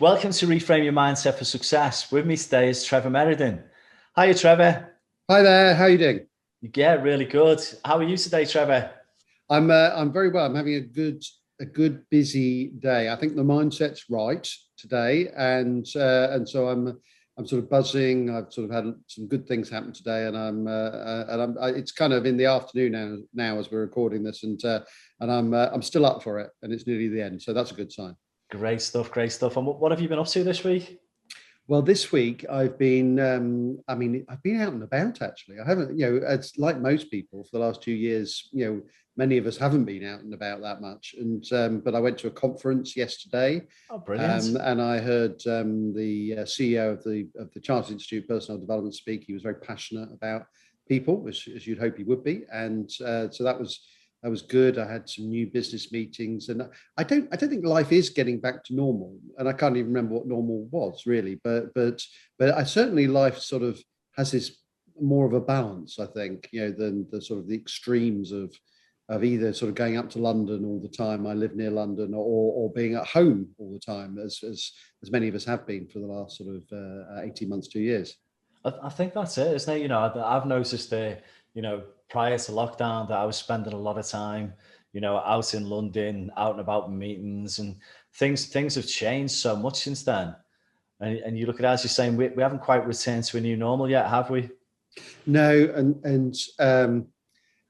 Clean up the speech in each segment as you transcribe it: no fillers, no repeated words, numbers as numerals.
Welcome to Reframe Your Mindset for Success. With me today is Trevor Merriden. Hiya, Trevor. Hi there. How are you doing? Yeah, really good. How are you today, Trevor? I'm very well. I'm having a good busy day. I think the mindset's right today, and so I'm sort of buzzing. I've sort of had some good things happen today, and it's kind of in the afternoon now as we're recording this, and I'm still up for it, and it's nearly the end, so that's a good sign. Great stuff, great stuff. And what have you been up to this week? Well, this week I've been, I've been out and about actually. I haven't, it's like most people for the last 2 years, many of us haven't been out and about that much. But I went to a conference yesterday. Oh, brilliant. And I heard the CEO of the Chartered Institute of Personnel Development speak. He was very passionate about people, as you'd hope he would be. And so that was good. I had some new business meetings, and I don't think life is getting back to normal, and I can't even remember what normal was really. But I certainly life sort of has this more of a balance, I think, than the sort of the extremes of either sort of going up to London all the time. I live near London, or being at home all the time, as many of us have been for the last sort of 18 months, 2 years. I think that's it, isn't it? I've noticed prior to lockdown that I was spending a lot of time, out in London, out and about meetings, and things have changed so much since then. And you look at it, as you're saying, we haven't quite returned to a new normal yet, have we? No, and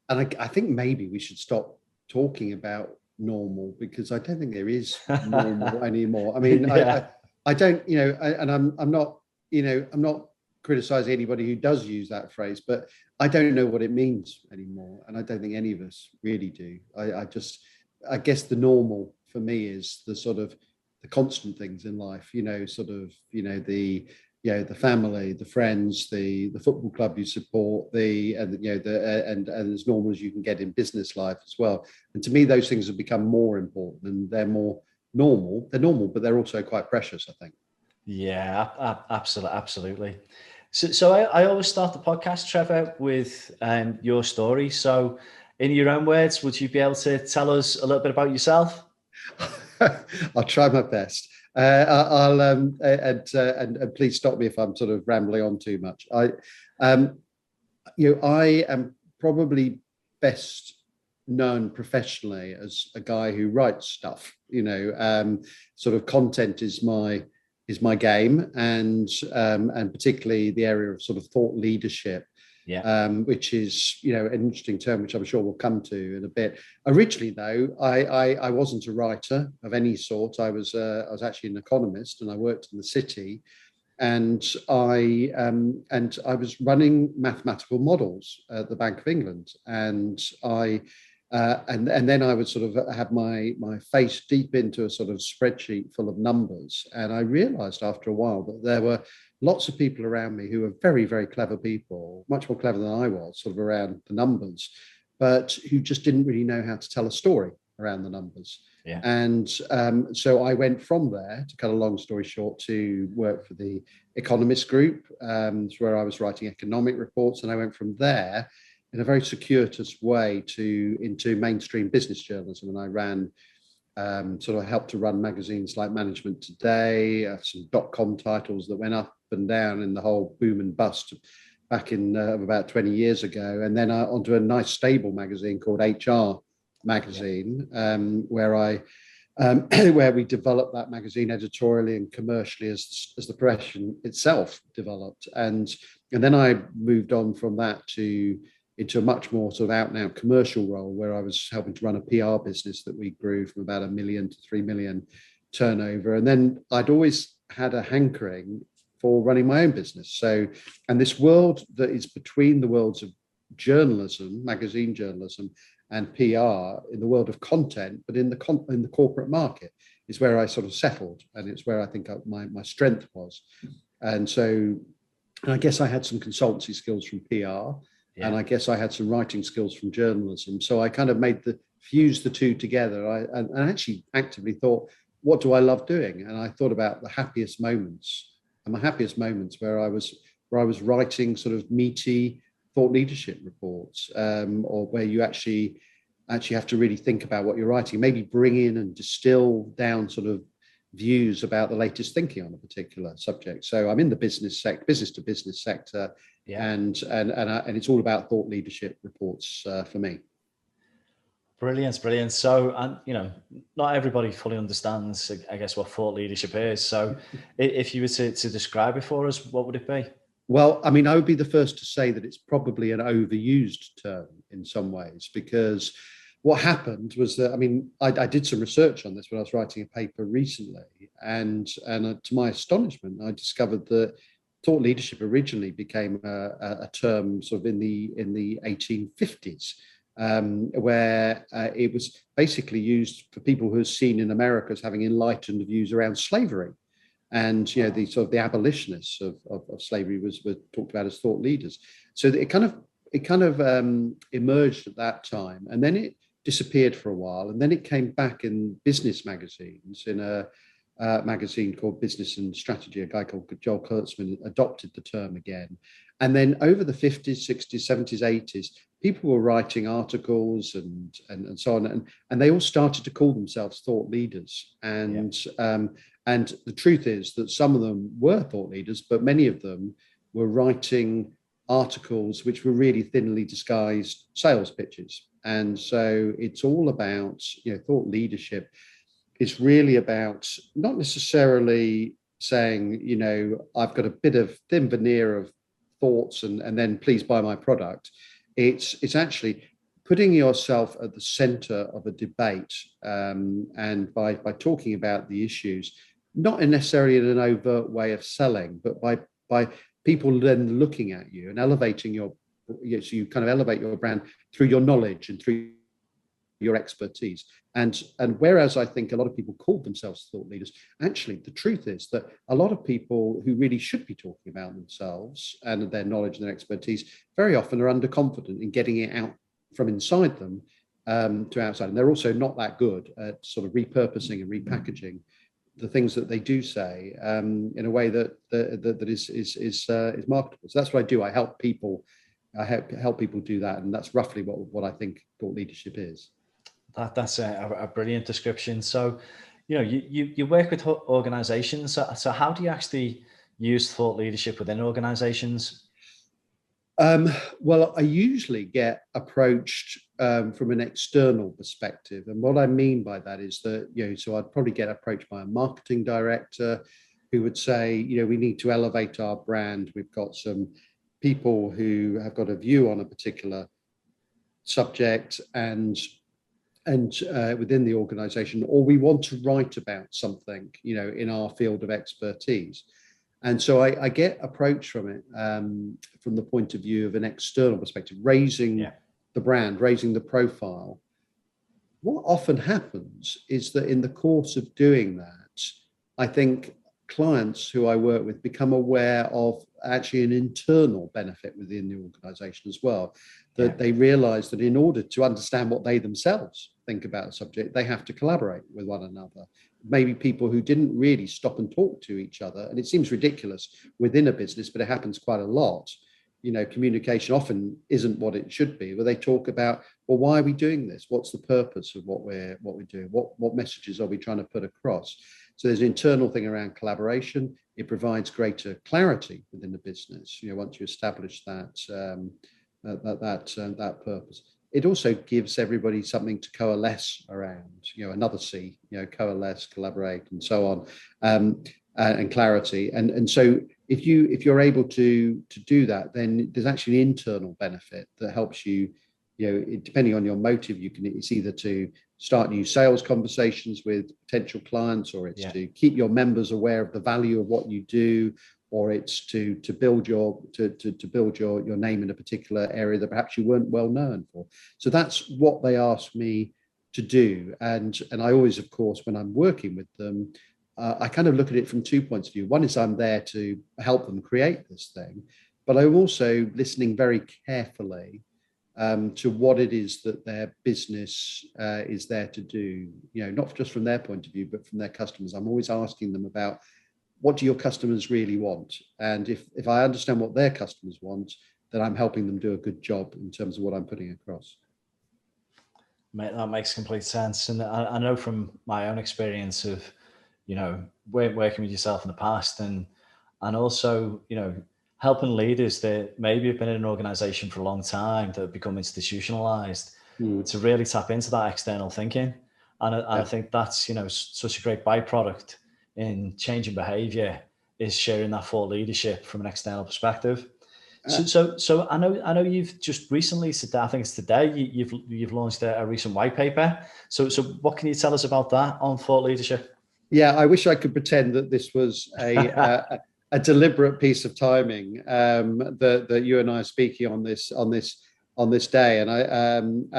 I think maybe we should stop talking about normal, because I don't think there is normal anymore. I mean, yeah. I don't, and I'm not criticizing anybody who does use that phrase, but I don't know what it means anymore, and I don't think any of us really do. I guess the normal for me is the sort of the constant things in life, the family, the friends, the football club you support, and as normal as you can get in business life as well. And to me, those things have become more important, and they're more normal. They're normal, but they're also quite precious, I think. Yeah, absolutely. So I always start the podcast, Trevor, with your story. So in your own words, would you be able to tell us a little bit about yourself? I'll try my best. And please stop me if I'm sort of rambling on too much. I am probably best known professionally as a guy who writes stuff. Sort of content is my game, and particularly the area of sort of thought leadership, which is an interesting term, which I'm sure we'll come to in a bit. Originally, though, I wasn't a writer of any sort. I was actually an economist, and I worked in the city, and I was running mathematical models at the Bank of England, and then I would sort of have my face deep into a sort of spreadsheet full of numbers. And I realized after a while that there were lots of people around me who were very, very clever people, much more clever than I was, sort of around the numbers, but who just didn't really know how to tell a story around the numbers. Yeah. And so I went from there, to cut a long story short, to work for the Economist group, where I was writing economic reports. And I went from there in a very circuitous way into mainstream business journalism. And I ran, sort of helped to run magazines like Management Today, some .com titles that went up and down in the whole boom and bust back in about 20 years ago. And then onto a nice stable magazine called HR Magazine, where we developed that magazine editorially and commercially as the profession itself developed. And then I moved on from that into a much more sort of out and out commercial role, where I was helping to run a PR business that we grew from about 1 million to 3 million turnover. And then I'd always had a hankering for running my own business. So, and this world that is between the worlds of journalism, magazine journalism, and PR, in the world of content, but in the corporate market, is where I sort of settled, and it's where I think my strength was. And I guess I had some consultancy skills from PR. Yeah. And I guess I had some writing skills from journalism. So I kind of fused the two together. And actually actively thought, what do I love doing? And I thought about the happiest moments. And my happiest moments where I was writing sort of meaty thought leadership reports, or where you actually have to really think about what you're writing, maybe bring in and distill down sort of views about the latest thinking on a particular subject. So I'm in the business to business sector, and it's all about thought leadership reports for me. Brilliant. So, and not everybody fully understands, I guess, what thought leadership is. So, if you were to describe it for us, what would it be? Well, I mean, I would be the first to say that it's probably an overused term in some ways, because what happened was that, I mean, I did some research on this when I was writing a paper recently, and to my astonishment, I discovered that thought leadership originally became a term sort of in the 1850s. Where it was basically used for people who are seen in America as having enlightened views around slavery, and the sort of the abolitionists of slavery were talked about as thought leaders. So it kind of emerged at that time, and then it disappeared for a while, and then it came back in business magazines. In a magazine called Business and Strategy, a guy called Joel Kurtzman adopted the term again, and then over the 50s, 60s, 70s, 80s. People were writing articles and so on, and they all started to call themselves thought leaders. And the truth is that some of them were thought leaders, but many of them were writing articles which were really thinly disguised sales pitches. And so it's all about, thought leadership is really about not necessarily saying, I've got a bit of thin veneer of thoughts and then please buy my product. It's actually putting yourself at the center of a debate, and by talking about the issues, not necessarily in an overt way of selling, but by people then looking at you and elevating so you kind of elevate your brand through your knowledge and through your expertise. And whereas I think a lot of people call themselves thought leaders, actually the truth is that a lot of people who really should be talking about themselves and their knowledge and their expertise very often are underconfident in getting it out from inside them to outside. And they're also not that good at sort of repurposing and repackaging the things that they do say in a way that is marketable. So that's what I do. I help people do that, and that's roughly what I think thought leadership is. That's a brilliant description. So, you work with organizations. So how do you actually use thought leadership within organizations? Well, I usually get approached from an external perspective. And what I mean by that is that, so I'd probably get approached by a marketing director who would say, we need to elevate our brand. We've got some people who have got a view on a particular subject and within the organization, or we want to write about something, in our field of expertise. And so I get approached from it from the point of view of an external perspective, raising the brand, raising the profile. What often happens is that in the course of doing that, I think clients who I work with become aware of actually an internal benefit within the organization as well, that they realize that in order to understand what they themselves think about a subject, they have to collaborate with one another. Maybe people who didn't really stop and talk to each other. And it seems ridiculous within a business, but it happens quite a lot. Communication often isn't what it should be, where they talk about, well, why are we doing this? What's the purpose of what we're doing? What messages are we trying to put across? So there's an internal thing around collaboration. It provides greater clarity within the business. Once you establish that purpose, it also gives everybody something to coalesce around. Another C. Coalesce, collaborate, and so on, and clarity. And so if you're able to do that, then there's actually an internal benefit that helps you. Depending on your motive, it's either to start new sales conversations with potential clients, or it's to keep your members aware of the value of what you do, or it's to build your name in a particular area that perhaps you weren't well known for. So that's what they ask me to do, and I always, of course, when I'm working with them, I kind of look at it from 2 points of view. One is I'm there to help them create this thing, but I'm also listening very carefully to what it is that their business is there to do, not just from their point of view, but from their customers. I'm always asking them about, what do your customers really want? And if I understand what their customers want, then I'm helping them do a good job in terms of what I'm putting across. Mate, that makes complete sense. And I know from my own experience of, working with yourself in the past, and also, helping leaders that maybe have been in an organization for a long time that have become institutionalized to really tap into that external thinking. And I think that's, such a great byproduct in changing behavior, is sharing that thought leadership from an external perspective. So I know you've just recently said that, I think it's today, you've launched a recent white paper. So what can you tell us about that on thought leadership? Yeah, I wish I could pretend that this was a deliberate piece of timing, that you and I are speaking on this day, and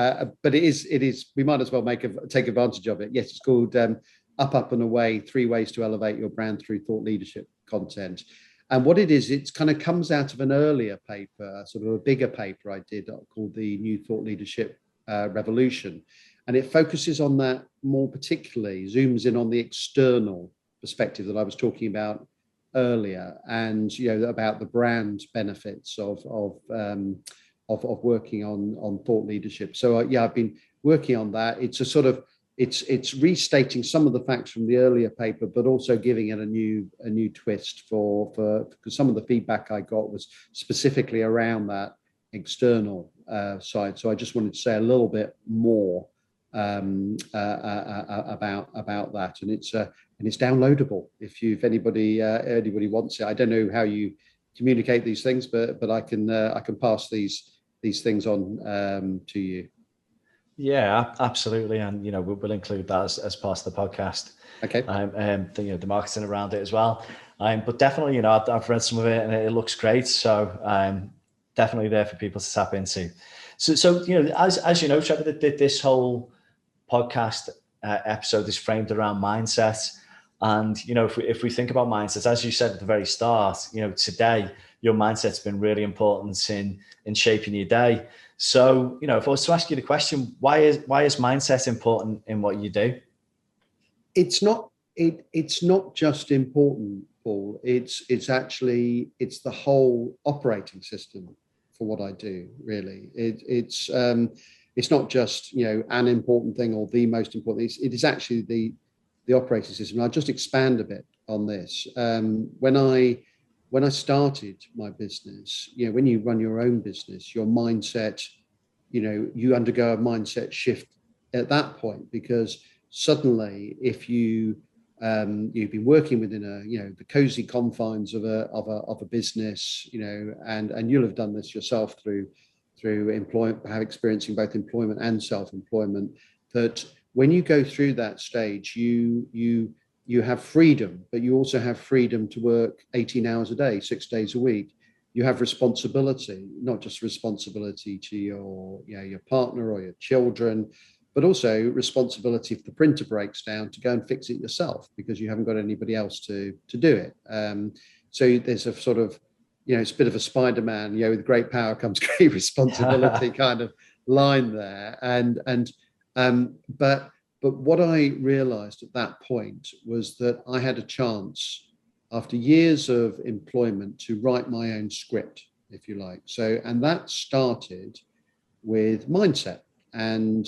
but it is. We might as well take advantage of it. Yes, it's called Up and Away: 3 Ways to Elevate Your Brand Through Thought Leadership Content. And what it is, it kind of comes out of an earlier paper, sort of a bigger paper I did called the New Thought Leadership Revolution. And it focuses on that more particularly, zooms in on the external perspective that I was talking about earlier, and about the brand benefits of working on thought leadership. So I've been working on that. It's a sort of it's restating some of the facts from the earlier paper, but also giving it a new twist because some of the feedback I got was specifically around that external side. So I just wanted to say a little bit more about that, and it's downloadable if anybody wants it. I don't know how you communicate these things, but I can pass these things on to you. Yeah, absolutely, and we'll include that as part of the podcast. Okay. The marketing around it as well. But definitely, I've read some of it and it looks great. So definitely there for people to tap into. So as you know, Trevor, this whole podcast episode is framed around mindset. And if we think about mindsets, as you said at the very start, today your mindset's been really important in shaping your day. So if I was to ask you the question, why is mindset important in what you do? It's not just important, Paul. It's the whole operating system for what I do. Really, it's not just an important thing or the most important. It is actually the operating system. I'll just expand a bit on this. When I started my business, when you run your own business, your mindset, you undergo a mindset shift at that point, because suddenly, if you've been working within the cozy confines of a business, and you'll have done this yourself through employment, experiencing both employment and self-employment, that when you go through that stage, you have freedom, but you also have freedom to work 18 hours a day, 6 days a week. You have responsibility, not just responsibility to your partner or your children, but also responsibility if the printer breaks down to go and fix it yourself, because you haven't got anybody else to do it. So there's a sort of, it's a bit of a Spider-Man, with great power comes great responsibility kind of line there. But what I realized at that point was that I had a chance, after years of employment, to write my own script, if you like. And that started with mindset. And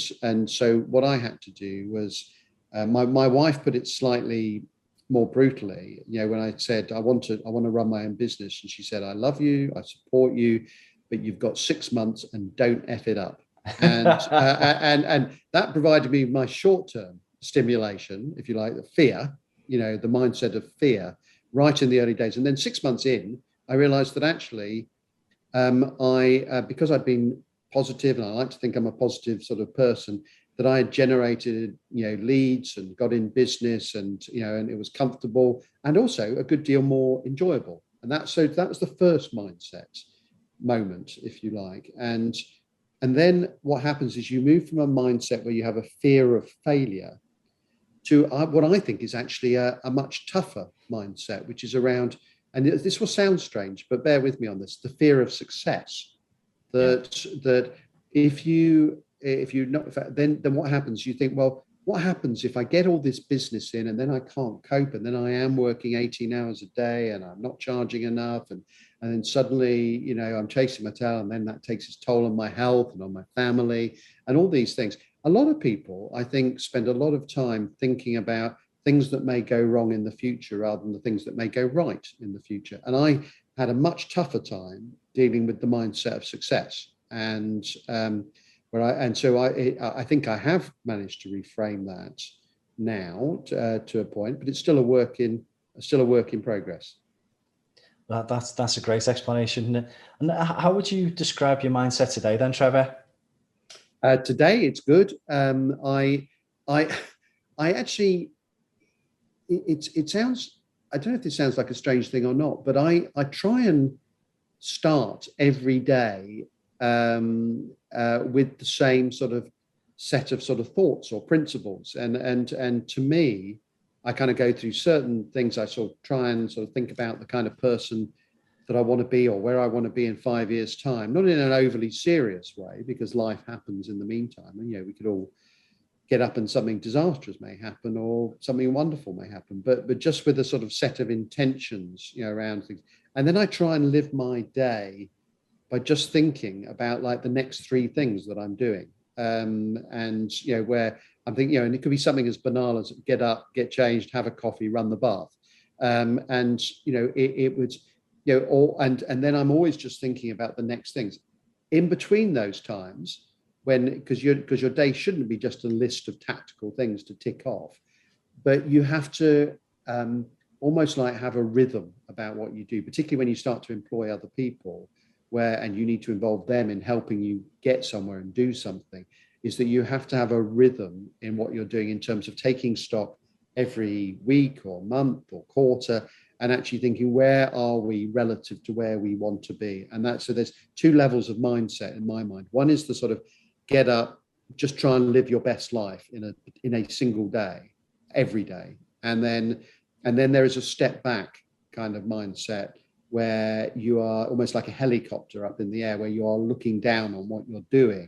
so what I had to do was, my wife put it slightly more brutally, when I said, I want to run my own business. And she said, I love you, I support you, but you've got 6 months and don't F it up. And that provided me my short-term stimulation, if you like, the fear, the mindset of fear, right in the early days. And then 6 months in, I realized that actually, because I'd been positive, and I like to think I'm a positive sort of person, that I had generated, leads and got in business, and it was comfortable and also a good deal more enjoyable. And that was the first mindset moment, if you like. And then what happens is you move from a mindset where you have a fear of failure to what I think is actually a much tougher mindset, which is around, and this will sound strange, but bear with me on this, the fear of success. That if you not, then what happens? You think, well, what happens if I get all this business in and then I can't cope, and then I am working 18 hours a day and I'm not charging enough, and then suddenly, I'm chasing my tail, and then that takes its toll on my health and on my family and all these things. A lot of people, I think, spend a lot of time thinking about things that may go wrong in the future rather than the things that may go right in the future. And I had a much tougher time dealing with the mindset of success. And so I think I have managed to reframe that now to a point, but it's still a work in progress. That's a great explanation. And how would you describe your mindset today then, Trevor? Today it's good. I actually, it sounds, I don't know if this sounds like a strange thing or not, but I try and start every day with the same sort of set of sort of thoughts or principles. And to me, I kind of go through certain things. I sort of try and sort of think about the kind of person that I want to be or where I want to be in 5 years' time, not in an overly serious way, because life happens in the meantime. And, we could all get up and something disastrous may happen or something wonderful may happen, but just with a sort of set of intentions, around things. And then I try and live my day by just thinking about like the next 3 things that I'm doing. And where I'm thinking, and it could be something as banal as get up, get changed, have a coffee, run the bath. It would, and then I'm always just thinking about the next things in between those times, because your day shouldn't be just a list of tactical things to tick off, but you have to almost like have a rhythm about what you do, particularly when you start to employ other people, and you need to involve them in helping you get somewhere and do something, is that you have to have a rhythm in what you're doing in terms of taking stock every week or month or quarter and actually thinking, where are we relative to where we want to be? And so there's 2 levels of mindset in my mind. One is the sort of get up, just try and live your best life in a single day, every day. And then there is a step back kind of mindset where you are almost like a helicopter up in the air, where you are looking down on what you're doing,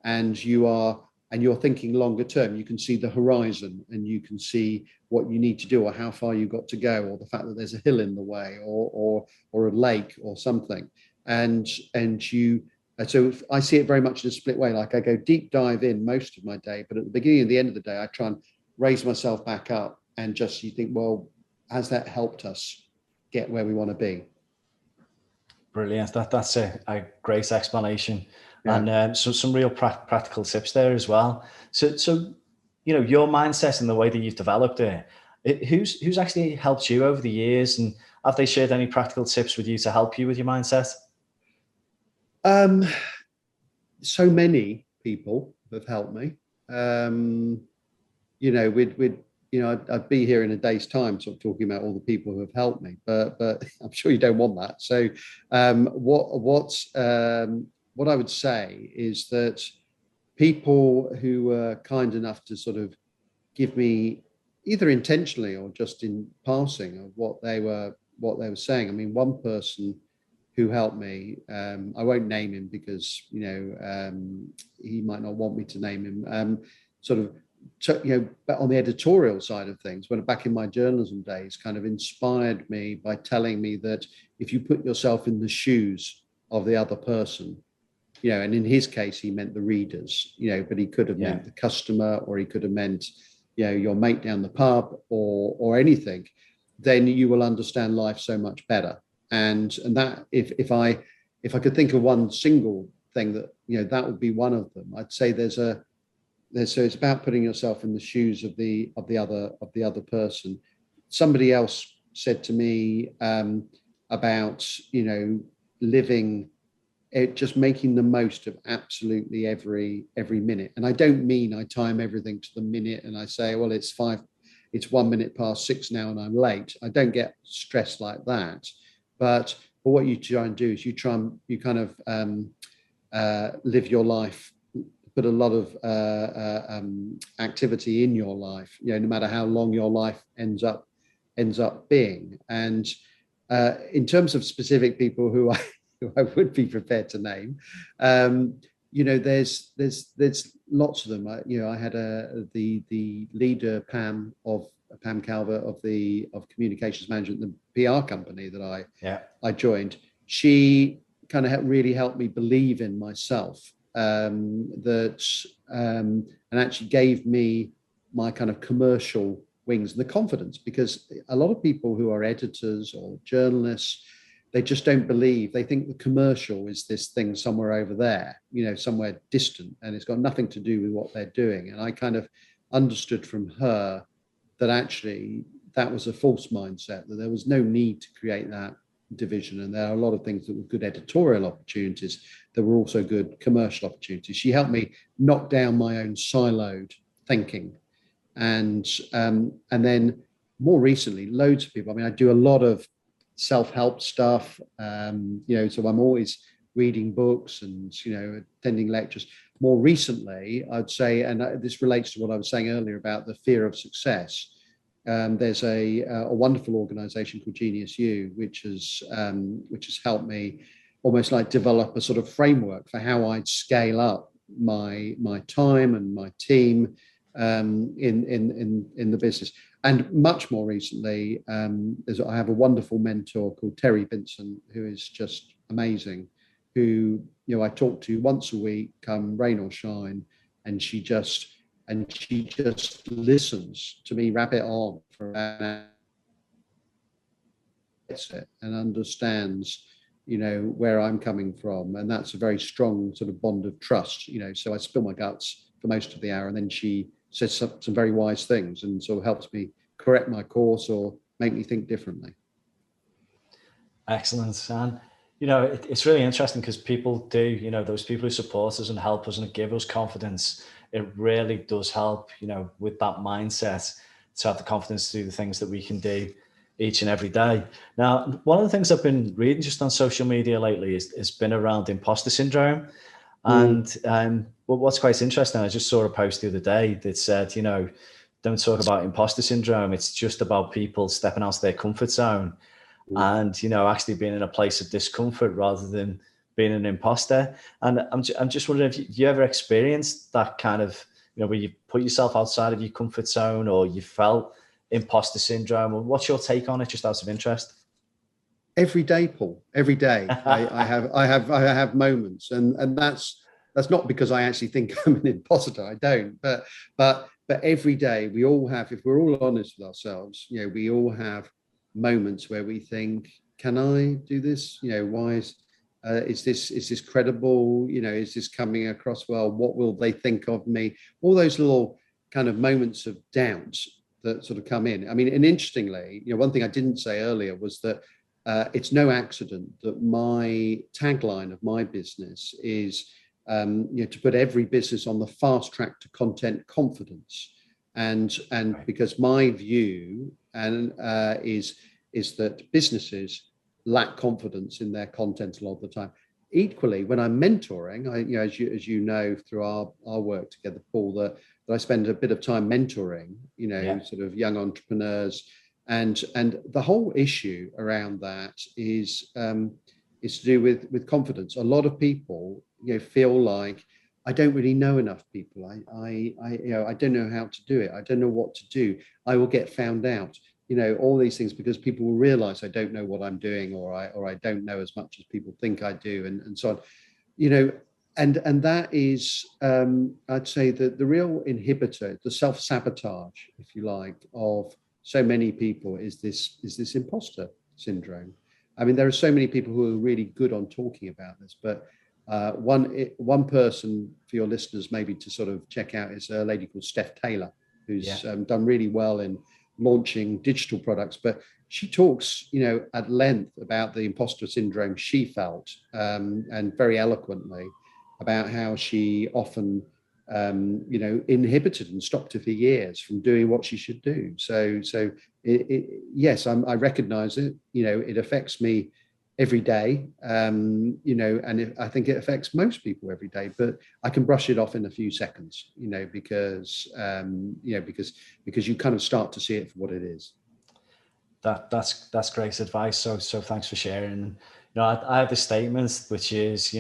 and you're thinking longer term. You can see the horizon and you can see what you need to do or how far you've got to go, or the fact that there's a hill in the way or a lake or something. So I see it very much in a split way. Like I go deep dive in most of my day, but at the beginning and the end of the day, I try and raise myself back up and just, you think, well, has that helped us get where we want to be? Brilliant. That's a great explanation. Yeah. And so some real practical tips there as well. So your mindset and the way that you've developed who's actually helped you over the years, and have they shared any practical tips with you to help you with your mindset? So many people have helped me. I'd be here in a day's time sort of talking about all the people who have helped me, but I'm sure you don't want that. So what I would say is that people who were kind enough to sort of give me, either intentionally or just in passing, of what they were saying. I mean, one person who helped me, I won't name him because he might not want me to name him, but on the editorial side of things, when back in my journalism days, kind of inspired me by telling me that if you put yourself in the shoes of the other person, and in his case, he meant the readers, but he could have meant the customer, or he could have meant, your mate down the pub or anything, then you will understand life so much better. And that if I could think of one single thing that, that would be one of them. I'd say so it's about putting yourself in the shoes of the other person. Somebody else said to me about living, just making the most of absolutely every minute. And I don't mean I time everything to the minute and I say, well, it's 1 minute past 6 now and I'm late. I don't get stressed like that. But what you try and do is you kind of live your life, put a lot of activity in your life, no matter how long your life ends up being. And in terms of specific people who I would be prepared to name, there's lots of them. I had the leader Pam Calver of communications management, the PR company that I joined. She kind of really helped me believe in myself. And actually gave me my kind of commercial wings and the confidence, because a lot of people who are editors or journalists, they just don't believe. They think the commercial is this thing somewhere over there, somewhere distant, and it's got nothing to do with what they're doing. And I kind of understood from her that actually that was a false mindset, that there was no need to create that division. And there are a lot of things that were good editorial opportunities that were also good commercial opportunities. She helped me knock down my own siloed thinking. And then more recently, loads of people, I do a lot of self-help stuff, so I'm always reading books and, attending lectures. More recently, I'd say, and this relates to what I was saying earlier about the fear of success. There's a wonderful organization called Genius U, which has helped me almost like develop a sort of framework for how I'd scale up my time and my team in the business. And much more recently, I have a wonderful mentor called Terry Vinson, who is just amazing, who I talk to once a week, come rain or shine, and she just listens to me rabbit on for an hour, and understands where I'm coming from, and that's a very strong sort of bond of trust. So I spill my guts for most of the hour, and then she says some very wise things and sort of helps me correct my course or make me think differently. Excellent. And it's really interesting because people do, those people who support us and help us and give us confidence, it really does help, with that mindset, to have the confidence to do the things that we can do each and every day. Now, one of the things I've been reading just on social media lately has been around imposter syndrome. And what's quite interesting, I just saw a post the other day that said, don't talk about imposter syndrome. It's just about people stepping out of their comfort zone and, actually being in a place of discomfort rather than being an imposter. And I'm just wondering if you ever experienced that kind of, where you put yourself outside of your comfort zone, or you felt imposter syndrome, or what's your take on it, just out of interest? Every day, Paul. Every day, I have moments, and that's not because I actually think I'm an imposter. I don't. But every day, we all have. If we're all honest with ourselves, we all have moments where we think, "Can I do this? Why is this credible? Is this coming across well? What will they think of me?" All those little kind of moments of doubt that sort of come in. And interestingly, one thing I didn't say earlier was that. It's no accident that my tagline of my business is, to put every business on the fast track to content confidence, and because my view is that businesses lack confidence in their content a lot of the time. Equally, when I'm mentoring, as you know through our work together, Paul, that I spend a bit of time mentoring, sort of young entrepreneurs. And the whole issue around that is to do with confidence. A lot of people, feel like, I don't really know enough people. I don't know how to do it. I don't know what to do. I will get found out. All these things, because people will realize I don't know what I'm doing, or I don't know as much as people think I do, and so on. And that is, I'd say that the real inhibitor, the self-sabotage, if you like, of so many people is this imposter syndrome. There are so many people who are really good on talking about this, but one person for your listeners maybe to sort of check out is a lady called Steph Taylor, who's done really well in launching digital products. But she talks, at length about the imposter syndrome she felt, and very eloquently about how she often inhibited and stopped her for years from doing what she should do. So yes, I recognize it. It affects me every day. And I think it affects most people every day. But I can brush it off in a few seconds. Because you kind of start to see it for what it is. That's great advice. So thanks for sharing. I have this statement which is,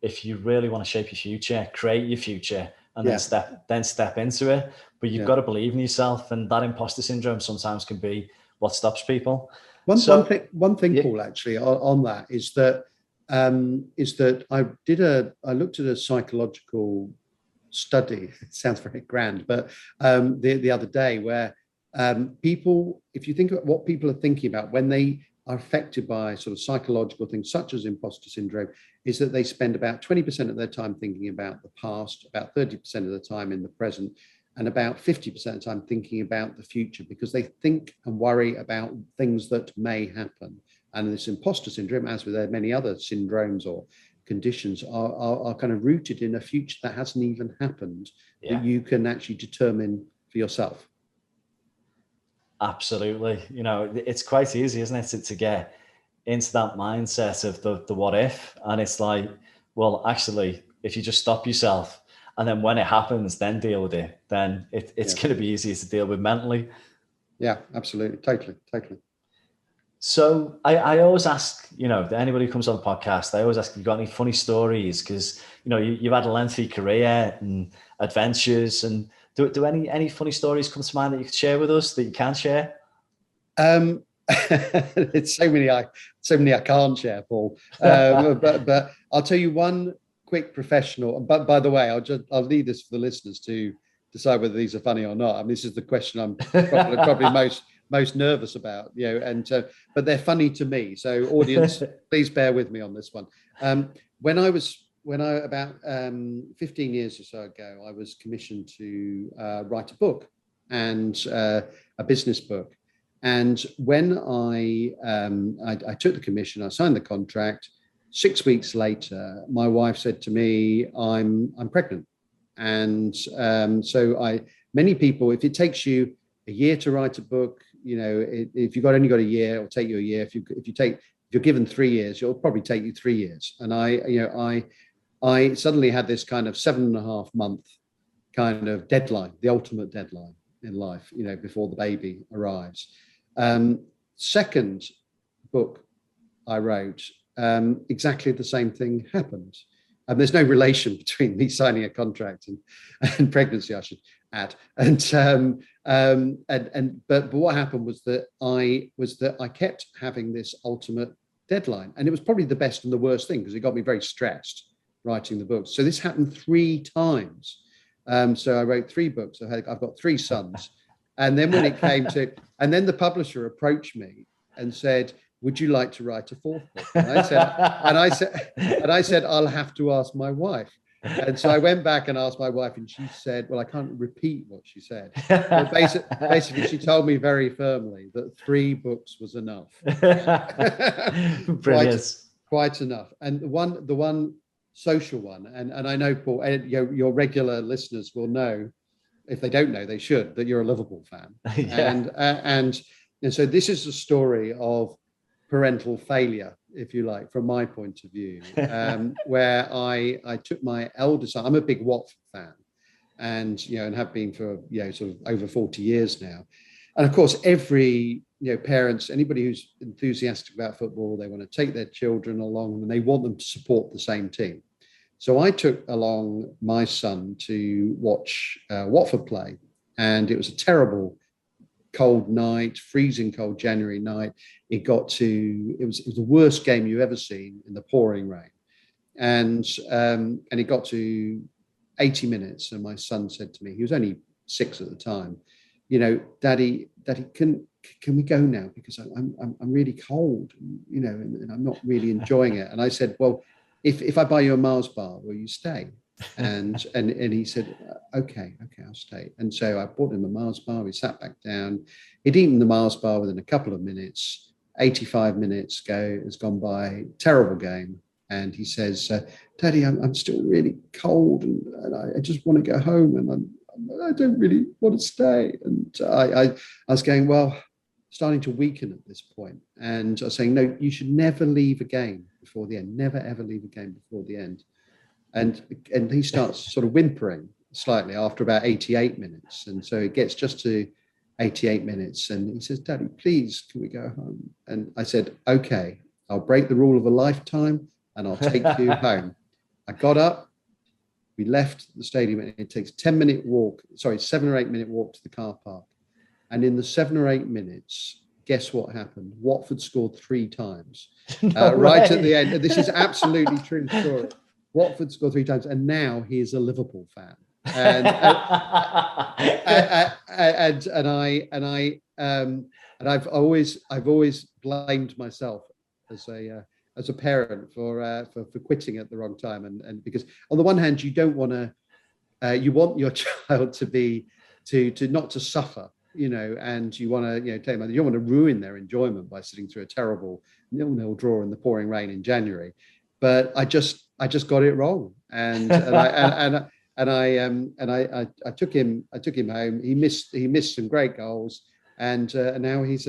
if you really want to shape your future, create your future, and then step into it. But you've got to believe in yourself, and that imposter syndrome sometimes can be what stops people. One thing, Paul, actually, on that is that I looked at a psychological study. It sounds very grand, but the other day where People, if you think about what people are thinking about when they are affected by sort of psychological things such as imposter syndrome, is that they spend about 20% of their time thinking about the past, about 30% of the time in the present, and about 50% of the time thinking about the future, because they think and worry about things that may happen. And this imposter syndrome, as with many other syndromes or conditions, are kind of rooted in a future that hasn't even happened, that you can actually determine for yourself. Absolutely. You know, it's quite easy, isn't it, to get into that mindset of the what if. And it's like, well, actually, if you just stop yourself and then when it happens, then deal with it, then it's going to be easier to deal with mentally. Yeah, absolutely. Totally. So I always ask, you know, anybody who comes on the podcast, I always ask, you got any funny stories? Because, you know, you've had a lengthy career and adventures, and do any funny stories come to mind that you could share with us, that you can share? It's so many I can't share, Paul. But I'll tell you one quick professional. But by the way, I'll leave this for the listeners to decide whether these are funny or not. I mean, this is the question I'm probably most nervous about, you know. And but they're funny to me. So, audience, please bear with me on this one. When I about 15 years or so ago, I was commissioned to write a book, and a business book. And when I took the commission, I signed the contract. 6 weeks later, my wife said to me, "I'm pregnant." And so many people, if it takes you a year to write a book, you know, if you've only got a year, it'll take you a year. If you're given 3 years, it'll probably take you 3 years. And I suddenly had this kind of 7.5 month kind of deadline, the ultimate deadline in life, you know, before the baby arrives. Second book I wrote, exactly the same thing happened. And there's no relation between me signing a contract and pregnancy, I should add. But what happened was that I kept having this ultimate deadline, and it was probably the best and the worst thing, because it got me very stressed writing the book. So this happened 3 times. So I wrote 3 books. I've got 3 sons. And then when it came to, and then the publisher approached me and said, "Would you like to write a 4th book?" And I said, "I'll have to ask my wife." And so I went back and asked my wife, and she said, well, I can't repeat what she said. But basically, she told me very firmly that 3 books was enough. Quite enough. And the one social one, and I know, Paul, your regular listeners will know, if they don't know, they should, that you're a Liverpool fan. And so this is a story of parental failure, if you like, from my point of view, where I took my eldest son. I'm a big Watford fan, and have been for sort of over 40 years now. And of course, every parents, anybody who's enthusiastic about football, they want to take their children along, and they want them to support the same team. So I took along my son to watch Watford play, and it was a terrible cold night, freezing cold January night. It was the worst game you've ever seen, in the pouring rain, and it got to 80 minutes, and my son said to me, he was only 6 at the time, Daddy, can we go now, because I'm really cold, and I'm not really enjoying it. And I said, well, if I buy you a Mars bar, will you stay? And he said, okay, I'll stay. And so I bought him a Mars bar. We sat back down. He'd eaten the Mars bar within a couple of minutes. 85 minutes has gone by. Terrible game. And he says, Daddy, I'm still really cold, and I just want to go home, and I don't really want to stay. And I was going, well, starting to weaken at this point. And I was saying, no, you should never leave a game before the end. Never, ever leave a game before the end. And he starts sort of whimpering slightly after about 88 minutes. And so it gets just to 88 minutes. And he says, Daddy, please, can we go home? And I said, okay, I'll break the rule of a lifetime, and I'll take you home. I got up. We left the stadium, and it takes 7 or 8 minute walk to the car park. And in the 7 or 8 minutes, guess what happened? Watford scored 3 times, right at the end. And this is absolutely true story. Watford scored 3 times, and now he is a Liverpool fan. and I've always blamed myself as a parent for quitting at the wrong time, and because on the one hand you don't want to, you want your child to not to suffer, and you want to, you don't want to ruin their enjoyment by sitting through a terrible 0-0 draw in the pouring rain in January. But I just got it wrong, and I took him home. He missed some great goals, and now he's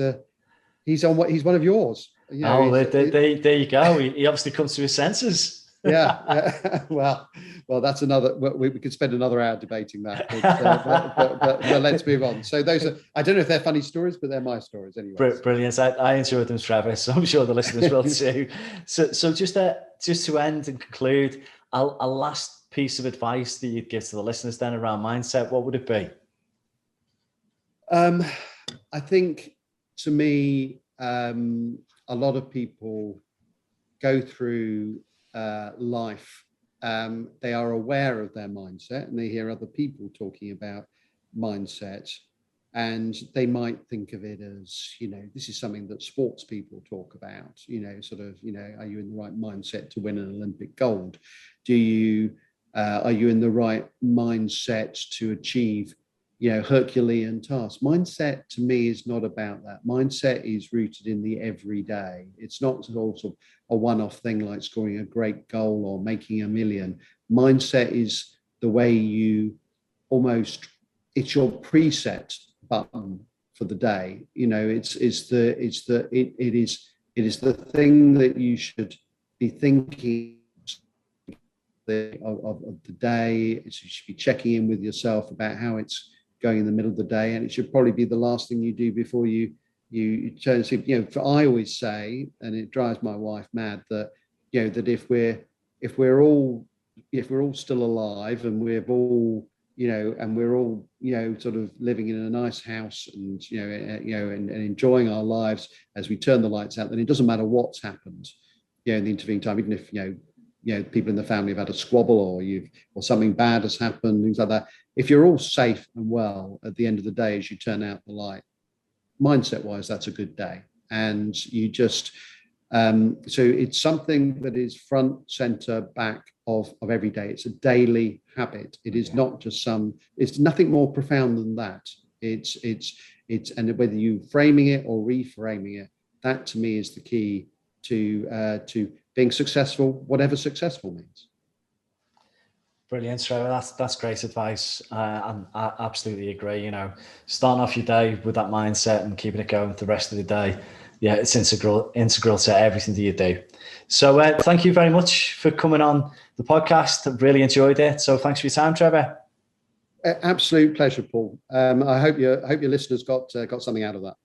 one of yours. There you go. He obviously comes to his senses. Yeah. Well, that's another. We could spend another hour debating that, but let's move on. So those are, I don't know if they're funny stories, but they're my stories anyway. Brilliant. I enjoyed them, Trevor. So I'm sure the listeners will too. So just to end and conclude, a last piece of advice that you'd give to the listeners then around mindset, what would it be? I think, to me, a lot of people go through life. They are aware of their mindset, and they hear other people talking about mindset, and they might think of it as, this is something that sports people talk about, are you in the right mindset to win an Olympic gold? Are you in the right mindset to achieve Herculean tasks? Mindset to me is not about that. Mindset is rooted in the everyday. It's not sort of a one-off thing like scoring a great goal or making $1 million. Mindset is the way it's your preset button for the day. It is the thing that you should be thinking of the day. You should be checking in with yourself about how it's going in the middle of the day, and it should probably be the last thing you do before you turn to sleep. I always say, and it drives my wife mad, that that if we're all still alive, and we're all sort of living in a nice house, and and enjoying our lives as we turn the lights out, then it doesn't matter what's happened in the intervening time, even if people in the family have had a squabble, or something bad has happened, things like that. If you're all safe and well at the end of the day as you turn out the light, mindset wise, that's a good day. And you just so it's something that is front, center, back of every day. It's a daily habit. It is not just it's nothing more profound than that. It's and whether you framing it or reframing it, that to me is the key to being successful, whatever successful means. Brilliant, Trevor. That's great advice. And I absolutely agree. Starting off your day with that mindset and keeping it going the rest of the day. Yeah, it's integral to everything that you do. So thank you very much for coming on the podcast. I've really enjoyed it. So thanks for your time, Trevor. Absolute pleasure, Paul. I hope your listeners got something out of that.